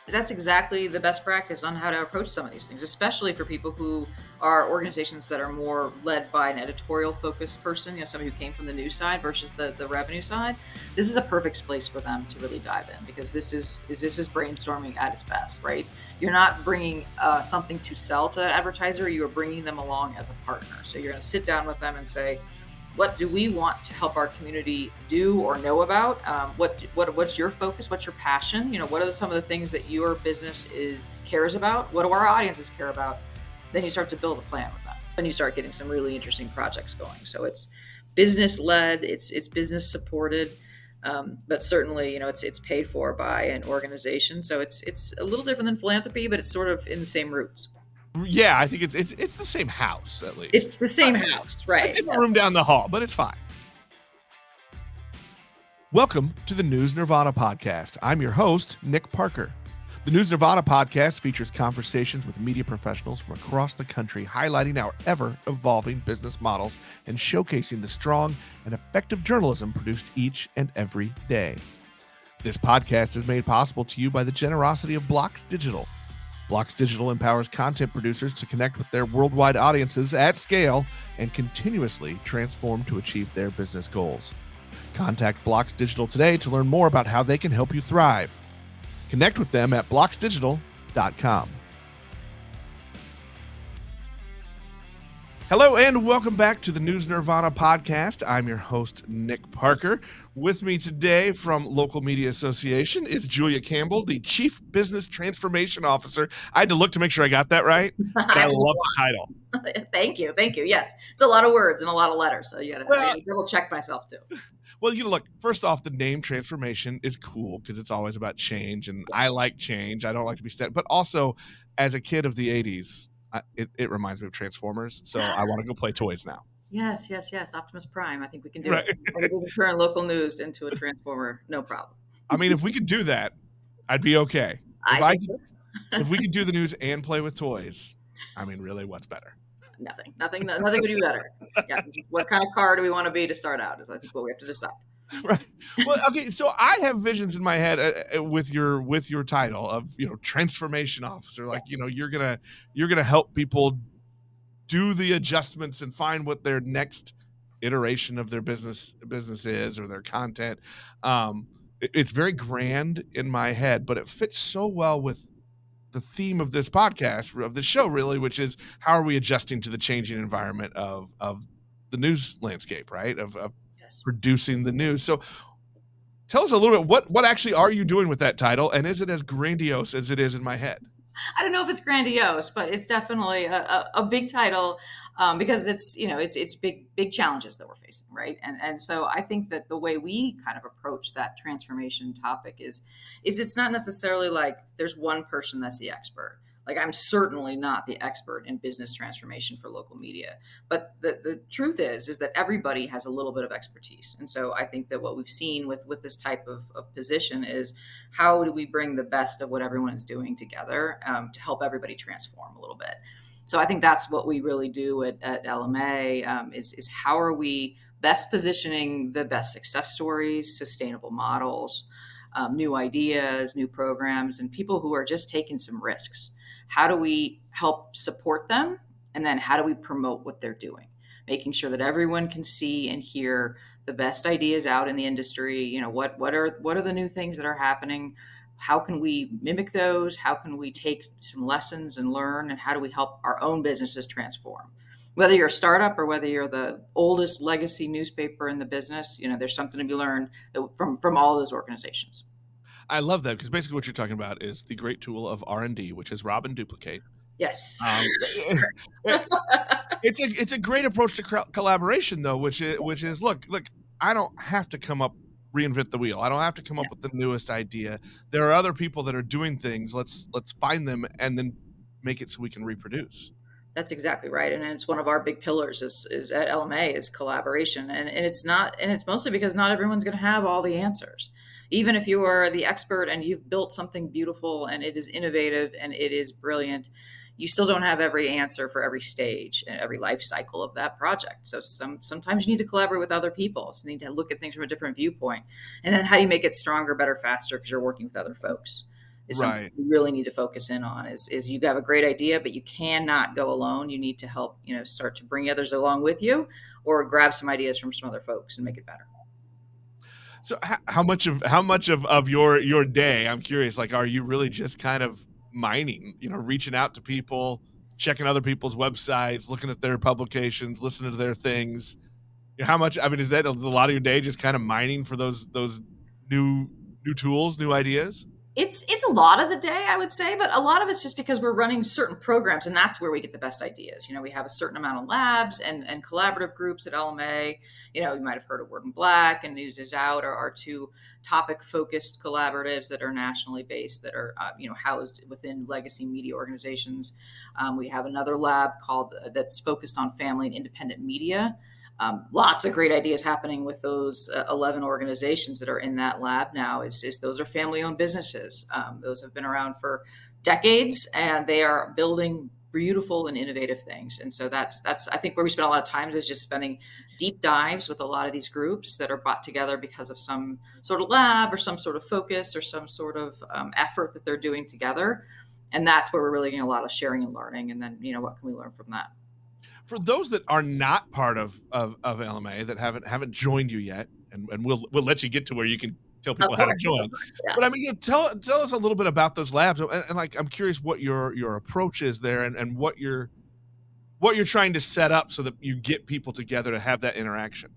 That's exactly the best practice on how to approach some of these things, especially for people who are organizations that are more led by an editorial focused person, somebody who came from the news side versus the revenue side. This is a perfect place for them to really dive in, because this is brainstorming at its best, right? You're not bringing something to sell to an advertiser, you are bringing them along as a partner. So you're going to sit down with them and say, what do we want to help our community do or know about? What's your focus? What's your passion? What are some of the things that your business cares about? What do our audiences care about? Then you start to build a plan with them. Then you start getting some really interesting projects going. So it's business led, it's business supported, but certainly it's paid for by an organization. So it's a little different than philanthropy, but it's sort of in the same roots. Yeah, I think it's the same house, at least. It's the same house, A right? different room down the hall, but it's fine. Welcome to the News Nirvana podcast. I'm your host, Nick Parker. The News Nirvana podcast features conversations with media professionals from across the country, highlighting our ever-evolving business models and showcasing the strong and effective journalism produced each and every day. This podcast is made possible to you by the generosity of Blocks Digital. Blocks Digital empowers content producers to connect with their worldwide audiences at scale and continuously transform to achieve their business goals. Contact Blocks Digital today to learn more about how they can help you thrive. Connect with them at blocksdigital.com. Hello and welcome back to the News Nirvana podcast. I'm your host, Nick Parker. With me today from Local Media Association is Julia Campbell, the Chief Business Transformation Officer. I had to look to make sure I got that right. I love the title. Thank you. Yes, it's a lot of words and a lot of letters, so I gotta double check myself too. Well, look, first off, the name transformation is cool because it's always about change, and I like change. I don't like to be static, but also as a kid of the 80s, it reminds me of Transformers, so I want to go play toys now. Yes. Optimus Prime. I think we can do it. We can turn local news into a Transformer, no problem. I mean, if we could do that, I'd be okay. If we could do the news and play with toys, I mean, really, what's better? Nothing would be better. Yeah. What kind of car do we want to be to start out is, I think, what we have to decide. Right. Well, okay. So I have visions in my head with your title of transformation officer. Like you're gonna help people do the adjustments and find what their next iteration of their business is, or their content. It's very grand in my head, but it fits so well with the theme of this podcast, of the show, really, which is how are we adjusting to the changing environment of the news landscape, right? Of Yes. Producing the news. So tell us a little bit, what actually are you doing with that title, and is it as grandiose as it is in my head? I don't know if it's grandiose, but it's definitely a big title, because it's big challenges that we're facing, right? And so I think that the way we kind of approach that transformation topic is it's not necessarily like there's one person that's the expert. Like, I'm certainly not the expert in business transformation for local media, but the truth is that everybody has a little bit of expertise. And so I think that what we've seen with this type of position is, how do we bring the best of what everyone is doing together, to help everybody transform a little bit. So I think that's what we really do at LMA, is how are we best positioning the best success stories, sustainable models, new ideas, new programs, and people who are just taking some risks. How do we help support them? And then how do we promote what they're doing? Making sure that everyone can see and hear the best ideas out in the industry. What are the new things that are happening? How can we mimic those? How can we take some lessons and learn? And how do we help our own businesses transform? Whether you're a startup or whether you're the oldest legacy newspaper in the business, there's something to be learned from all those organizations. I love that, because basically what you're talking about is the great tool of R&D, which is rob and duplicate. Yes. It's a great approach to collaboration, though, which is look, I don't have to reinvent the wheel. I don't have to come up with the newest idea. There are other people that are doing things. Let's find them and then make it so we can reproduce. That's exactly right. And it's one of our big pillars is at LMA is collaboration. And it's mostly because not everyone's going to have all the answers. Even if you are the expert and you've built something beautiful and it is innovative and it is brilliant, you still don't have every answer for every stage and every life cycle of that project. So sometimes you need to collaborate with other people. So you need to look at things from a different viewpoint. And then how do you make it stronger, better, faster, because you're working with other folks? is something Right. you really need to focus in on. Is you have a great idea, but you cannot go alone. You need to help, start to bring others along with you, or grab some ideas from some other folks and make it better. So how much of your day, I'm curious, like, are you really just kind of mining, reaching out to people, checking other people's websites, looking at their publications, listening to their things? How much, I mean, is that a lot of your day just kind of mining for those new new tools, new ideas? It's a lot of the day, I would say, but a lot of it's just because we're running certain programs, and that's where we get the best ideas. We have a certain amount of labs and collaborative groups at LMA. You might have heard of Word and Black and News is Out, are our two topic focused collaboratives that are nationally based, that are housed within legacy media organizations. We have another lab called that's focused on family and independent media. Lots of great ideas happening with those 11 organizations that are in that lab now. Is those are family owned businesses. Those have been around for decades, and they are building beautiful and innovative things. And so that's I think where we spend a lot of time is just spending deep dives with a lot of these groups that are brought together because of some sort of lab or some sort of focus or some sort of effort that they're doing together. And that's where we're really getting a lot of sharing and learning. And then what can we learn from that? For those that are not part of LMA, that haven't joined you yet, and we'll let you get to where you can tell Of people how to course, of join. course, yeah. But I mean, tell us a little bit about those labs, and like, I'm curious what your approach is there, and what you're trying to set up so that you get people together to have that interaction.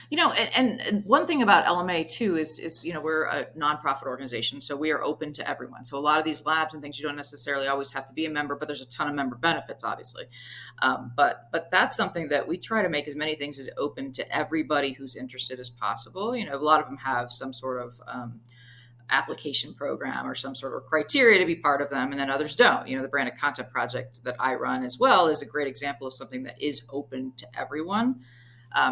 And one thing about LMA too is we're a nonprofit organization, so we are open to everyone. So a lot of these labs and things, you don't necessarily always have to be a member, but there's a ton of member benefits, obviously. But that's something that we try to make as many things as open to everybody who's interested as possible. A lot of them have some sort of application program or some sort of criteria to be part of them, and then others don't. The branded content project that I run as well is a great example of something that is open to everyone.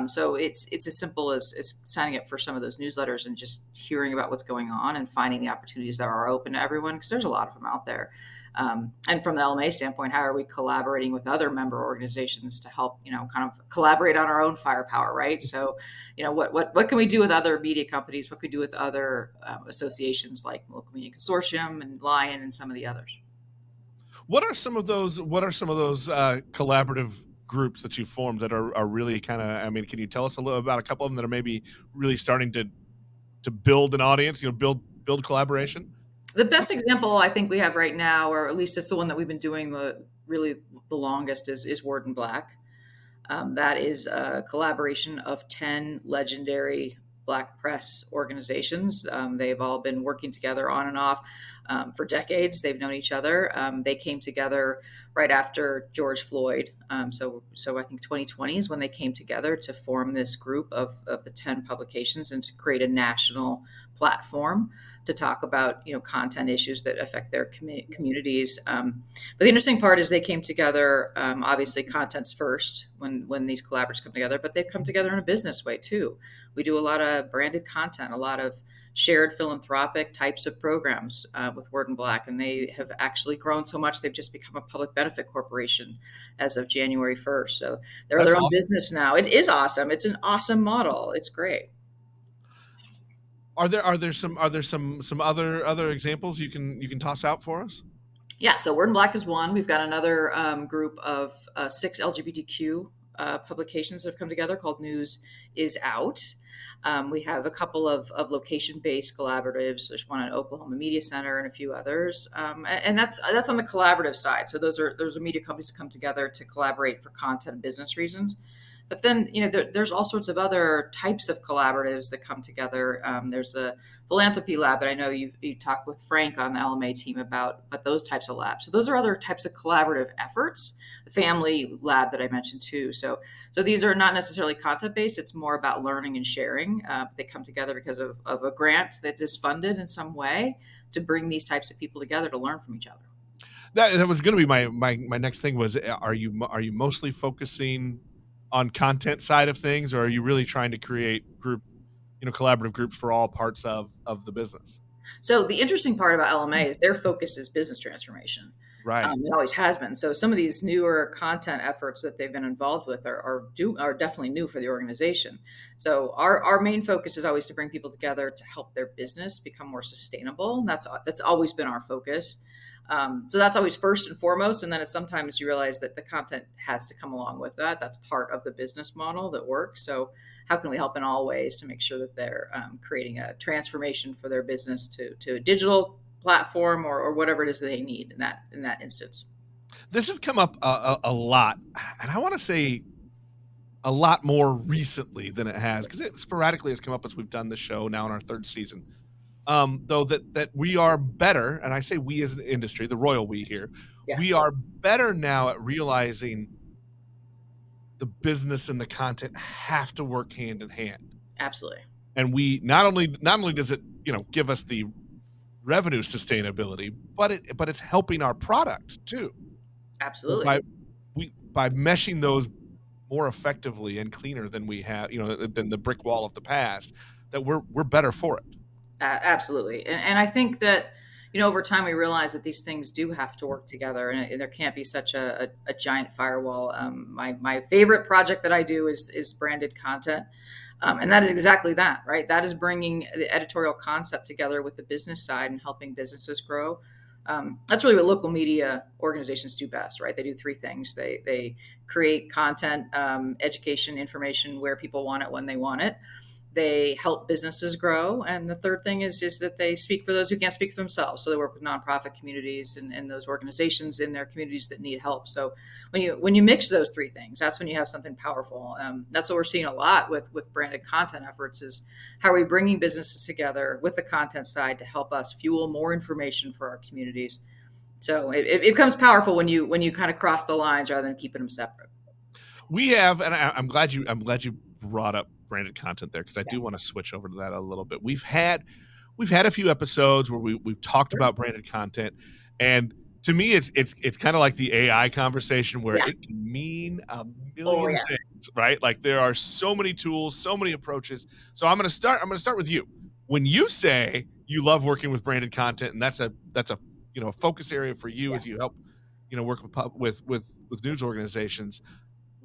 So it's as simple as signing up for some of those newsletters and just hearing about what's going on and finding the opportunities that are open to everyone, because there's a lot of them out there. And from the LMA standpoint, how are we collaborating with other member organizations to help, kind of collaborate on our own firepower, right? So, what can we do with other media companies? What can we do with other associations like Local Media Consortium and Lion and some of the others? What are some of those collaborative groups that you formed that are really kind of, I mean, can you tell us a little about a couple of them that are maybe really starting to build an audience, build collaboration? The best example I think we have right now, or at least it's the one that we've been doing the longest, is Word and Black. That is a collaboration of 10 legendary Black press organizations. They've all been working together on and off for decades. They've known each other. They came together right after George Floyd. So I think 2020 is when they came together to form this group of the 10 publications and to create a national platform to talk about content issues that affect their communities. But the interesting part is they came together. Obviously, content's first when these collaborators come together, but they've come together in a business way too. We do a lot of branded content, a lot of shared philanthropic types of programs with Word and Black, and they have actually grown so much they've just become a public benefit corporation as of January 1st. So they're That's their own awesome. business now. It is awesome. It's an awesome model. It's great. Are there some other examples you can toss out for us? Yeah, so Word and Black is one. We've got another group of six LGBTQ publications that have come together called News is Out. We have a couple of location-based collaboratives. There's one at Oklahoma Media Center and a few others, and that's on the collaborative side. So those are media companies that come together to collaborate for content and business reasons. But then, there's all sorts of other types of collaboratives that come together. There's a philanthropy lab that I know you talked with Frank on the LMA team about, but those types of labs. So those are other types of collaborative efforts. The family lab that I mentioned too. So these are not necessarily content based. It's more about learning and sharing. They come together because of a grant that is funded in some way to bring these types of people together to learn from each other. That was going to be my next thing was, are you mostly focusing on content side of things, or are you really trying to create collaborative groups for all parts of the business? So the interesting part about LMA is their focus is business transformation. Right. It always has been. So some of these newer content efforts that they've been involved with are definitely new for the organization. So our main focus is always to bring people together to help their business become more sustainable. And that's always been our focus. So that's always first and foremost. And then it's sometimes you realize that the content has to come along with that. That's part of the business model that works. So how can we help in all ways to make sure that they're creating a transformation for their business to a digital platform or whatever it is that they need in that instance. This has come up a lot, and I want to say a lot more recently than it has because it sporadically has come up as we've done the show now in our third season. Though that we are better, and I say we as an industry, the royal we here, Yeah, we are better now at realizing the business and the content have to work hand in hand. absolutely, And we not only does it, give us the revenue sustainability, but it's helping our product too. absolutely. By by meshing those more effectively and cleaner than we have, than the brick wall of the past, that we're better for it. Absolutely. And I think that, over time we realize that these things do have to work together and there can't be such a giant firewall. My favorite project that I do is branded content. And that is exactly that, right? That is bringing the editorial concept together with the business side and helping businesses grow. That's really what local media organizations do best, right? They do three things. They create content, education, information where people want it when they want it. They help businesses grow, and the third thing is that they speak for those who can't speak for themselves. So they work with nonprofit communities and those organizations in their communities that need help. So when you mix those three things, that's when you have something powerful. That's what we're seeing a lot with branded content efforts is how are we bringing businesses together with the content side to help us fuel more information for our communities. So it becomes powerful when you kind of cross the lines rather than keeping them separate. We have, and I'm glad you brought up branded content there because I Yeah. do want to switch over to that a little bit. We've had a few episodes where we've talked Sure. about branded content, and to me, it's kind of like the AI conversation where Yeah. it can mean a Oh million yeah. things, right? Like there are so many tools, so many approaches. So I'm gonna start with you. When you say you love working with branded content, and that's a a focus area for you Yeah. as you help work with news organizations.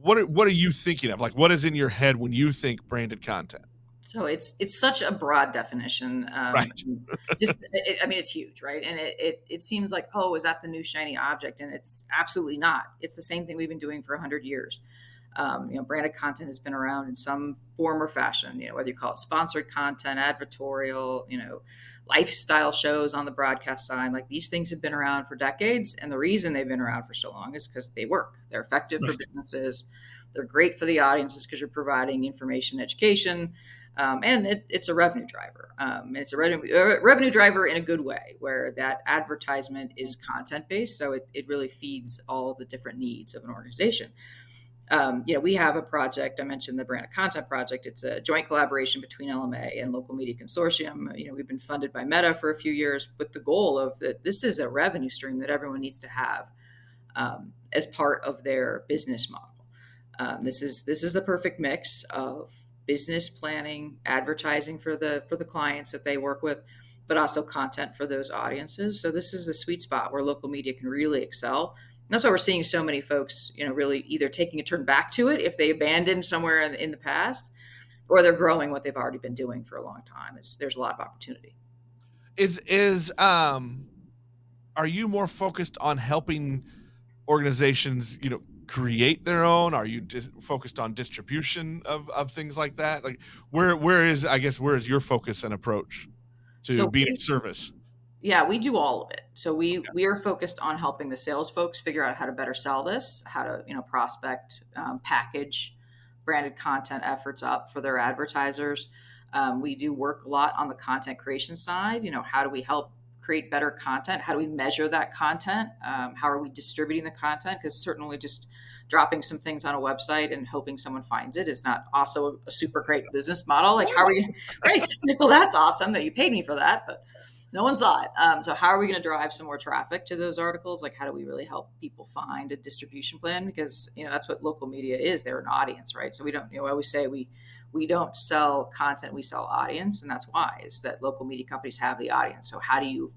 What are you thinking of? Like, what is in your head when you think branded content? So it's such a broad definition. Right. I mean, it's huge, right? And it seems like, oh, is that the new shiny object? And it's absolutely not. It's the same thing we've been doing for 100 years. Branded content has been around in some form or fashion. Whether you call it sponsored content, advertorial, lifestyle shows on the broadcast side. Like these things have been around for decades, and the reason they've been around for so long is because they work. They're effective for Right. businesses. They're great for the audiences because you're providing information, education, and it's a revenue driver. And it's a revenue driver in a good way, where that advertisement is content based, so it really feeds all the different needs of an organization. We have a project. I mentioned the branded content project. It's a joint collaboration between LMA and Local Media Consortium. We've been funded by Meta for a few years with the goal of that this is a revenue stream that everyone needs to have as part of their business model. This is the perfect mix of business planning, advertising for the clients that they work with, but also content for those audiences. So this is the sweet spot where local media can really excel. And that's why we're seeing so many folks, really either taking a turn back to it if they abandoned somewhere in the past, or they're growing what they've already been doing for a long time. There's a lot of opportunity. Is are you more focused on helping organizations, create their own? Are you focused on distribution of things like that? Like where is your focus and approach to So being a service? yeah, we do all of it. So we Okay. we are focused on helping the sales folks figure out how to better sell this, how to prospect, package branded content efforts up for their advertisers. We do work a lot on the content creation side. How do we help create better content? How do we measure that content? How are we distributing the content? Because certainly just dropping some things on a website and hoping someone finds it is not also a super great business model. Like, how are we? Right? It's like, well, that's awesome that you paid me for that, but no one saw it. So how are we going to drive some more traffic to those articles? Like, how do we really help people find a distribution plan? Because that's what local media is. They're an audience, right? So we don't. I always say we We don't sell content, we sell audience. And that's why is that local media companies have the audience. So how do you,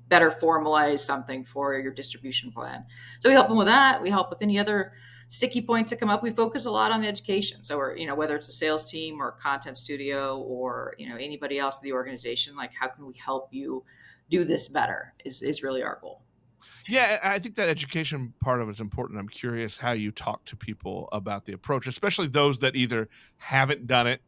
better formalize something for your distribution plan? So we help them with that. We help with any other sticky points that come up. We focus a lot on the education. So we're, whether it's a sales team or a content studio or, anybody else in the organization, like how can we help you do this better is really our goal. Yeah, I think that education part of it is important. I'm curious how you talk to people about the approach, especially those that either haven't done it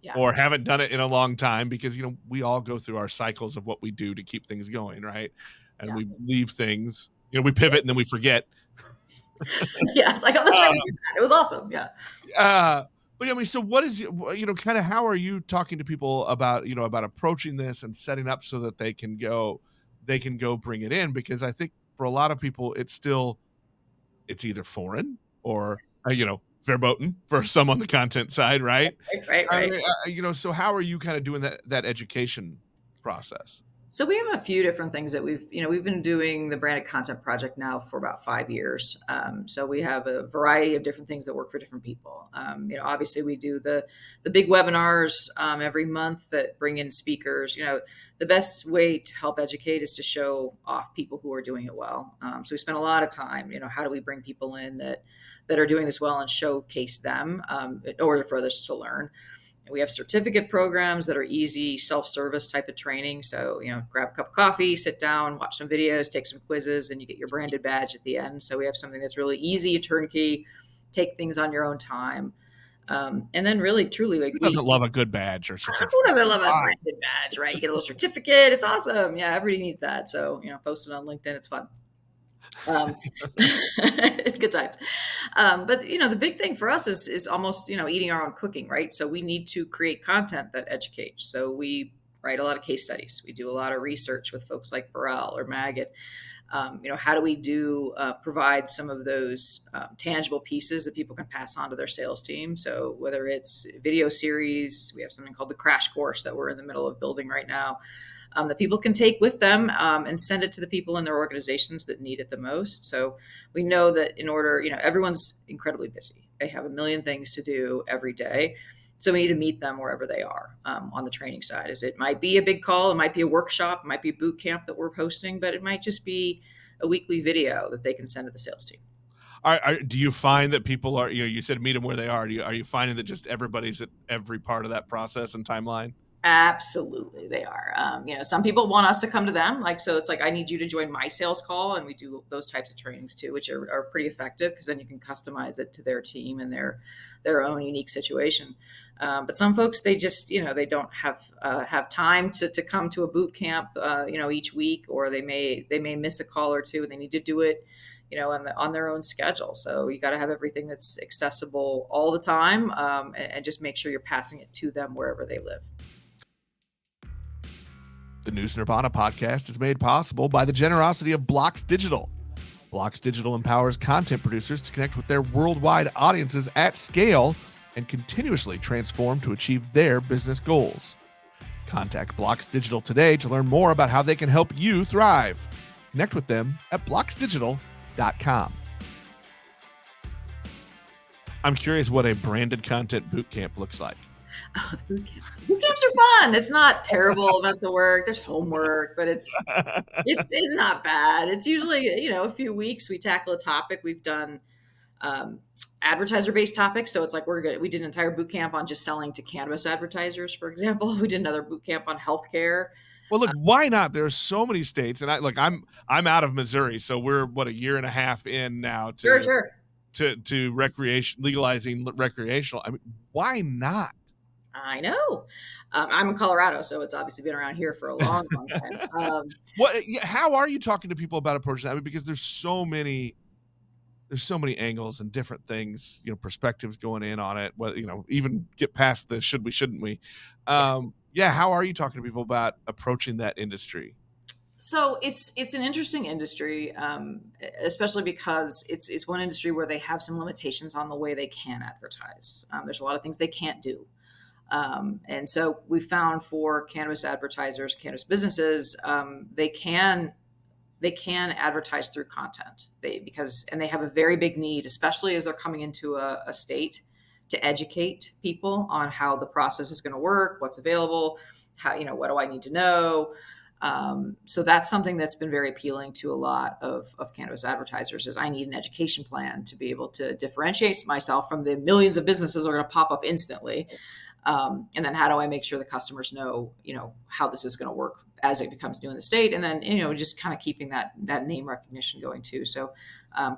Yeah. or haven't done it in a long time, because we all go through our cycles of what we do to keep things going, right? And Yeah. we leave things, we pivot and then we forget. Yeah. It's like, oh, that's right. Uh, We did that. It was awesome. Yeah. but I mean, so what is kind of how are you talking to people about about approaching this and setting up so that they can go bring it in? Because I think for a lot of people, it's either foreign or verboten for some on the content side, right? Right. Right. I Right. mean, so how are you kind of doing that education process? So we have a few different things that we've been doing the branded content project now for about 5 years. So we have a variety of different things that work for different people. Obviously we do the big webinars every month that bring in speakers. The best way to help educate is to show off people who are doing it well. So we spend a lot of time. How do we bring people in that are doing this well and showcase them in order for others to learn? We have certificate programs that are easy, self-service type of training. So, grab a cup of coffee, sit down, watch some videos, take some quizzes, and you get your branded badge at the end. So we have something that's really easy, turnkey, take things on your own time. And then really, truly, like Who doesn't love a good badge or certificate? who doesn't love a branded badge, right? You get a little certificate. It's awesome. Yeah, everybody needs that. So, post it on LinkedIn. It's fun. It's good times. But the big thing for us is almost, eating our own cooking, right? So we need to create content that educates. So we write a lot of case studies. We do a lot of research with folks like Burrell or Maggot. How do we provide some of those tangible pieces that people can pass on to their sales team? So whether it's video series, we have something called the Crash Course that we're in the middle of building right now. That people can take with them and send it to the people in their organizations that need it the most. So we know that in order, everyone's incredibly busy. They have a million things to do every day. So we need to meet them wherever they are on the training side. It might be a big call, it might be a workshop, it might be a boot camp that we're hosting, but it might just be a weekly video that they can send to the sales team. Do you find that people are, you said meet them where they are. Are you finding that just everybody's at every part of that process and timeline? Absolutely, they are. Some people want us to come to them. So it's like, I need you to join my sales call. And we do those types of trainings too, which are pretty effective because then you can customize it to their team and their own unique situation. But some folks, they just, they don't have time to come to a boot camp, each week, or they may miss a call or two and they need to do it, on their own schedule. So you got to have everything that's accessible all the time and just make sure you're passing it to them wherever they live. The News Nirvana podcast is made possible by the generosity of Blocks Digital. Blocks Digital empowers content producers to connect with their worldwide audiences at scale and continuously transform to achieve their business goals. Contact Blocks Digital today to learn more about how they can help you thrive. Connect with them at blocksdigital.com. I'm curious what a branded content bootcamp looks like. Oh, the boot camps. Boot camps are fun. It's not terrible amounts of work. There's homework, but it's not bad. It's usually, a few weeks we tackle a topic. We've done advertiser-based topics. So it's like we did an entire boot camp on just selling to cannabis advertisers, for example. We did another boot camp on healthcare. Well, look, why not? There's so many states, and I'm out of Missouri, so we're a year and a half in now Sure. to recreation, legalizing recreational. I mean, why not? I know. I'm in Colorado, so it's obviously been around here for a long, long time. How are you talking to people about approaching that? I mean, because there's so many angles and different things, perspectives going in on it. Well, even get past the should we, shouldn't we? How are you talking to people about approaching that industry? So it's an interesting industry, especially because it's one industry where they have some limitations on the way they can advertise. There's a lot of things they can't do. And so we found for cannabis advertisers, cannabis businesses, they can advertise through content. They have a very big need, especially as they're coming into a state, to educate people on how the process is going to work, what's available, how, what do I need to know. So that's something that's been very appealing to a lot of cannabis advertisers is I need an education plan to be able to differentiate myself from the millions of businesses that are going to pop up instantly. And then how do I make sure the customers know, how this is going to work as it becomes new in the state? And then, just kind of keeping that name recognition going too. So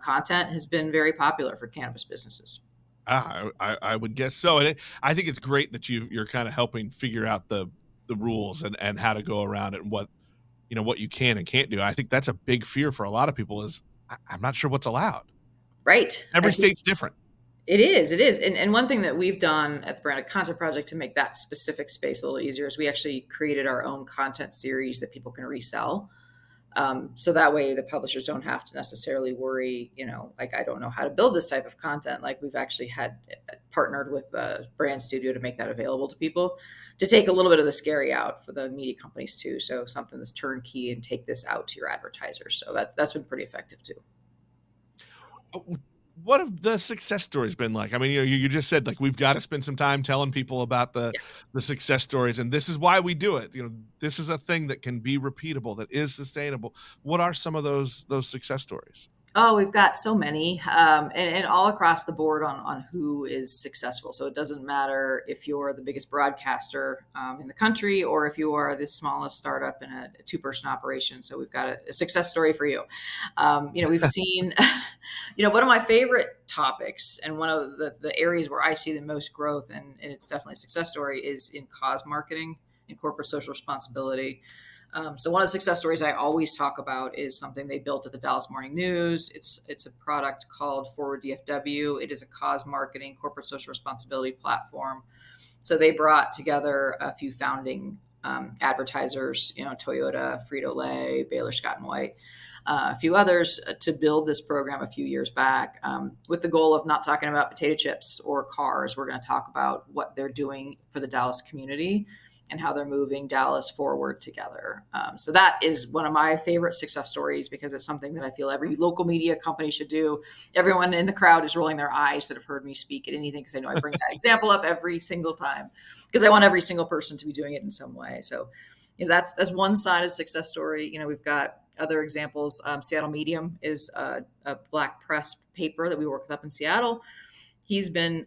content has been very popular for cannabis businesses. I would guess so, and I think it's great that you're kind of helping figure out the rules and how to go around it and what you can and can't do. I think that's a big fear for a lot of people is I'm not sure what's allowed. Right. I Every think state's different. it is. It is. And one thing that we've done at the Branded Content Project to make that specific space a little easier is we actually created our own content series that people can resell. So that way the publishers don't have to necessarily worry, like, I don't know how to build this type of content. Like we've actually had partnered with a brand studio to make that available to people to take a little bit of the scary out for the media companies too. So something that's turnkey and take this out to your advertisers. So that's been pretty effective too. What have the success stories been like? I mean, you just said like we've got to spend some time telling people about the success stories, and this is why we do it. This is a thing that can be repeatable, that is sustainable. What are some of those success stories? Oh, we've got so many, and all across the board on who is successful. So it doesn't matter if you're the biggest broadcaster in the country or if you are the smallest startup in a two-person operation. So we've got a success story for you. We've seen, one of my favorite topics and one of the areas where I see the most growth, and it's definitely a success story, is in cause marketing and corporate social responsibility. So one of the success stories I always talk about is something they built at the Dallas Morning News. It's a product called Forward DFW. It is a cause marketing corporate social responsibility platform. So they brought together a few founding advertisers, Toyota, Frito-Lay, Baylor Scott and White, a few others to build this program a few years back with the goal of not talking about potato chips or cars. We're going to talk about what they're doing for the Dallas community and how they're moving Dallas forward together. So that is one of my favorite success stories because it's something that I feel every local media company should do. Everyone in the crowd is rolling their eyes that have heard me speak at anything because I know I bring that example up every single time because I want every single person to be doing it in some way. So that's one side of success story. We've got other examples. Seattle Medium is a black press paper that we work with up in Seattle. He's been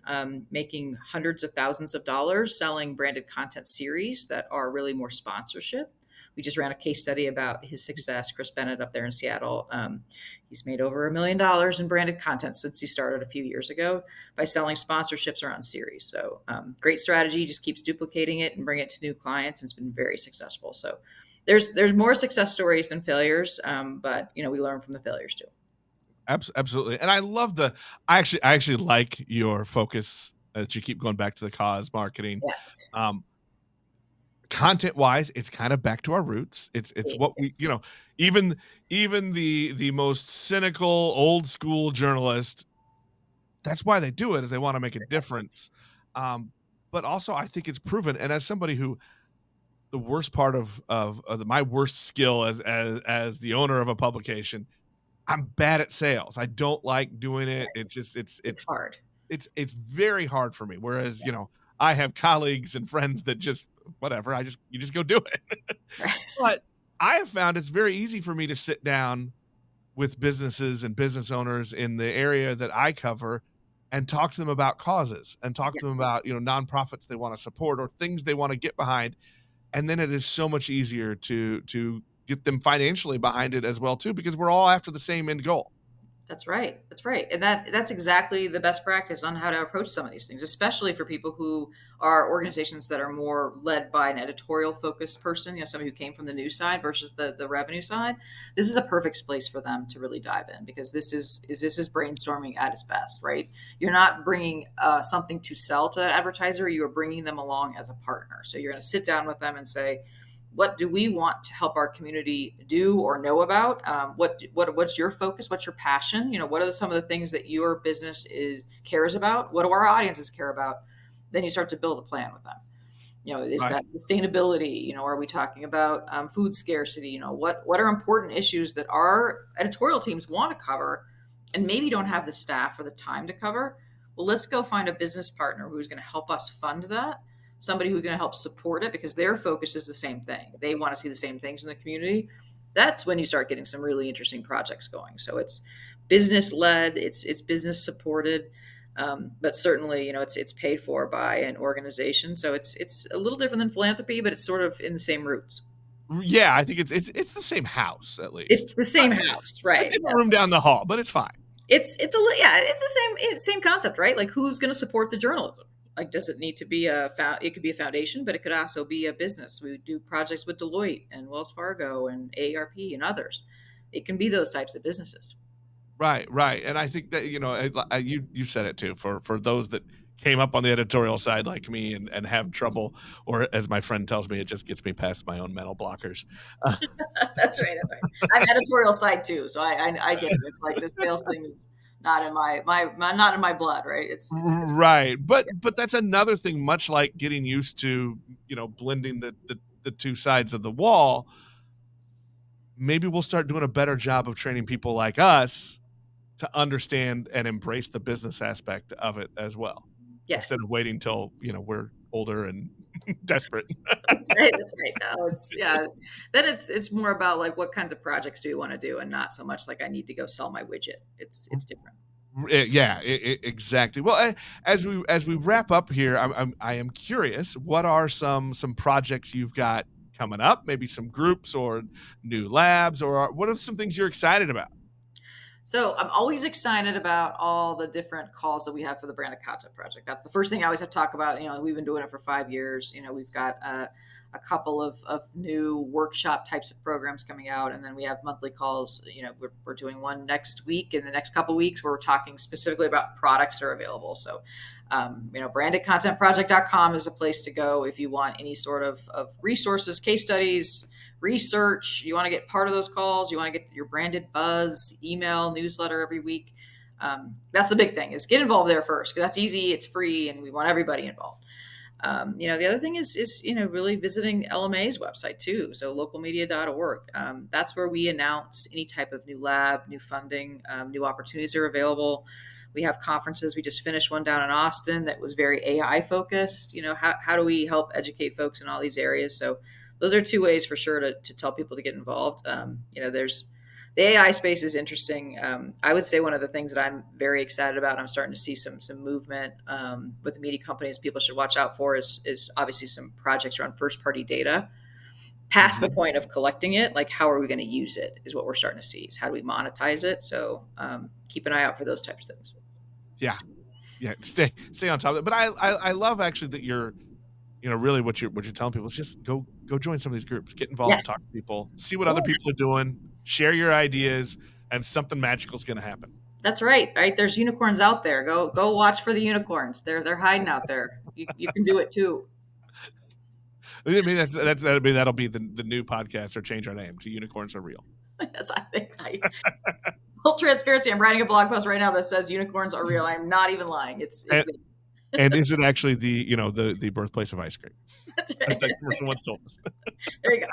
making hundreds of thousands of dollars selling branded content series that are really more sponsorship. We just ran a case study about his success. Chris Bennett up there in Seattle. He's made over $1 million in branded content since he started a few years ago by selling sponsorships around series. So great strategy, just keeps duplicating it and bring it to new clients, and it's been very successful. So there's more success stories than failures, but we learn from the failures too. Absolutely, and I love I actually like your focus that you keep going back to the cause marketing. Yes. Content wise, it's kind of back to our roots. It's what we, Yes. even the most cynical old school journalist, that's why they do it, is they want to make a difference. But also I think it's proven, and as somebody who the worst part of my worst skill as the owner of a publication, I'm bad at sales. I don't like doing it. It's just It's hard. it's very hard for me. Whereas, I have colleagues and friends that just whatever, you just go do it. Right. But I have found it's very easy for me to sit down with businesses and business owners in the area that I cover and talk to them about causes and talk Yeah, to them about, nonprofits they want to support or things they want to get behind. And then it is so much easier to get them financially behind it as well too, because we're all after the same end goal. that's right. That's right. And that's exactly the best practice on how to approach some of these things, especially for people who are organizations that are more led by an editorial focused person, somebody who came from the news side versus the revenue side. This is a perfect place for them to really dive in because this is brainstorming at its best, right? You're not bringing something to sell to an advertiser. You are bringing them along as a partner. So you're going to sit down with them and say, what do we want to help our community do or know about? What's your focus? What's your passion? What are some of the things that your business cares about? What do our audiences care about? Then you start to build a plan with them. Is Right. that sustainability? Are we talking about food scarcity? What are important issues that our editorial teams want to cover and maybe don't have the staff or the time to cover? Well, let's go find a business partner who's going to help us fund that, somebody who's going to help support it because their focus is the same thing. They want to see the same things in the community. That's when you start getting some really interesting projects going. So it's business led, it's business supported, but certainly, it's paid for by an organization. So it's a little different than philanthropy, but it's sort of in the same roots. Yeah, I think it's the same house at least. It's the same house, A right? different room down the hall, but it's fine. It's the same concept, right? Like, who's going to support the journalism? Like, does it need to be it could be a foundation, but it could also be a business. We do projects with Deloitte and Wells Fargo and AARP and others. It can be those types of businesses. Right, right. And I think that, you said it too, for those that came up on the editorial side like me and have trouble, or as my friend tells me, it just gets me past my own mental blockers. That's right. That's right. I'm editorial side too, so I get it. It's like the sales thing is not in not in my blood, right? It's Right. But that's another thing, much like getting used to, blending the two sides of the wall. Maybe we'll start doing a better job of training people like us to understand and embrace the business aspect of it as well. Yes. Instead of waiting till, we're older and desperate. That's right. That's right. No, then it's more about like, what kinds of projects do you want to do, and not so much like, I need to go sell my widget. It's different. Yeah, exactly. Well, as we wrap up here, I am curious, what are some projects you've got coming up? Maybe some groups or new labs, or what are some things you're excited about? So I'm always excited about all the different calls that we have for the Branded Content Project. That's the first thing I always have to talk about. We've been doing it for 5 years. We've got a couple of new workshop types of programs coming out, and then we have monthly calls. We're doing one next week, in the next couple of weeks, where we're talking specifically about products that are available. So, brandedcontentproject.com is a place to go if you want any sort of resources, case studies, research. You want to get part of those calls. You want to get your branded buzz, email, newsletter every week. That's the big thing, is get involved there first, because that's easy, it's free, and we want everybody involved. The other thing is really visiting LMA's website too. So localmedia.org. That's where we announce any type of new lab, new funding, new opportunities are available. We have conferences. We just finished one down in Austin that was very AI focused. How do we help educate folks in all these areas? So those are two ways for sure to tell people to get involved. There's the AI space is interesting. I would say one of the things that I'm very excited about, I'm starting to see some movement with the media companies people should watch out for, is obviously some projects around first party data. Past the point of collecting it, like, how are we going to use it is what we're starting to see. Is how do we monetize it? So keep an eye out for those types of things. Yeah. Stay on top of it. But I love actually that you're, really what you're telling people is just go join some of these groups, get involved, Yes. talk to people, see what other people are doing, share your ideas, and something magical is going to happen. That's right. There's unicorns out there. Go watch for the unicorns. They're hiding out there. You can do it too. I mean, that'll be the new podcast, or change our name to Unicorns Are Real. Yes, I think full transparency. I'm writing a blog post right now that says unicorns are real. I'm not even lying. It's and is it actually the birthplace of ice cream? That's right. As that commercial once told us. There you go.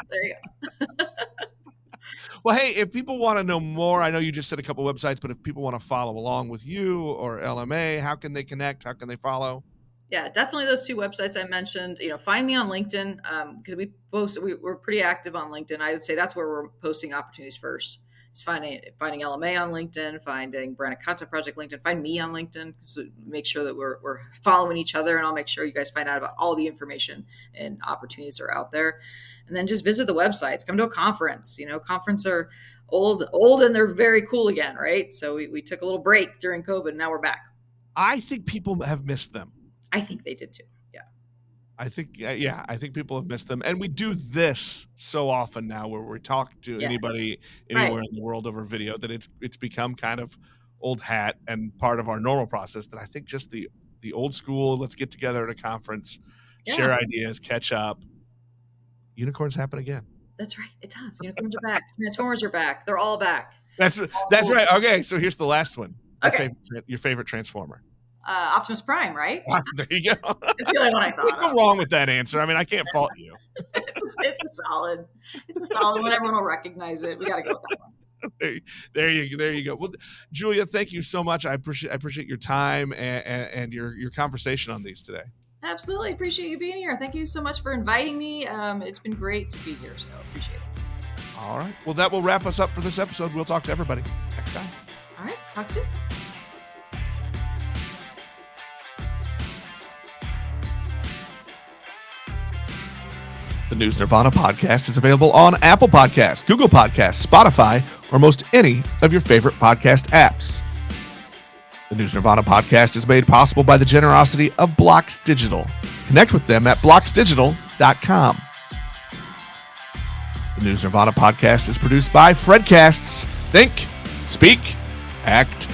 Well, hey, if people want to know more, I know you just said a couple websites, but if people want to follow along with you or LMA, how can they connect? How can they follow? Yeah, definitely those two websites I mentioned. Find me on LinkedIn, because we're pretty active on LinkedIn. I would say that's where we're posting opportunities first. It's finding LMA on LinkedIn, finding Branded Content Project LinkedIn, find me on LinkedIn, so make sure that we're following each other, and I'll make sure you guys find out about all the information and opportunities that are out there. And then just visit the websites, come to a conference. Conferences are old and they're very cool again, right? So we took a little break during COVID, and now we're back. I think people have missed them. I think they did too. Yeah. I think people have missed them. And we do this so often now, where we talk to anybody anywhere in the world over video, that it's become kind of old hat and part of our normal process, that I think just the old school, let's get together at a conference, share ideas, catch up. Unicorns happen again. That's right. It does. Unicorns are back. Transformers are back. They're all back. That's right. Okay, so here's the last one. Okay. Your favorite Transformer. Optimus Prime, right? There you go. It's the only one I thought What's wrong with that answer? I mean, I can't fault you. It's a solid one. Everyone will recognize it. We got to go with that one. There you go. Well, Julia, thank you so much. I appreciate your time and your conversation on these today. Absolutely appreciate you being here. Thank you so much for inviting me. It's been great to be here, so appreciate it. All right. Well, that will wrap us up for this episode. We'll talk to everybody next time. All right. Talk soon. The News Nirvana podcast is available on Apple Podcasts, Google Podcasts, Spotify, or most any of your favorite podcast apps. The News Nirvana podcast is made possible by the generosity of Blocks Digital. Connect with them at blocksdigital.com. The News Nirvana podcast is produced by Fredcasts. Think, speak, act,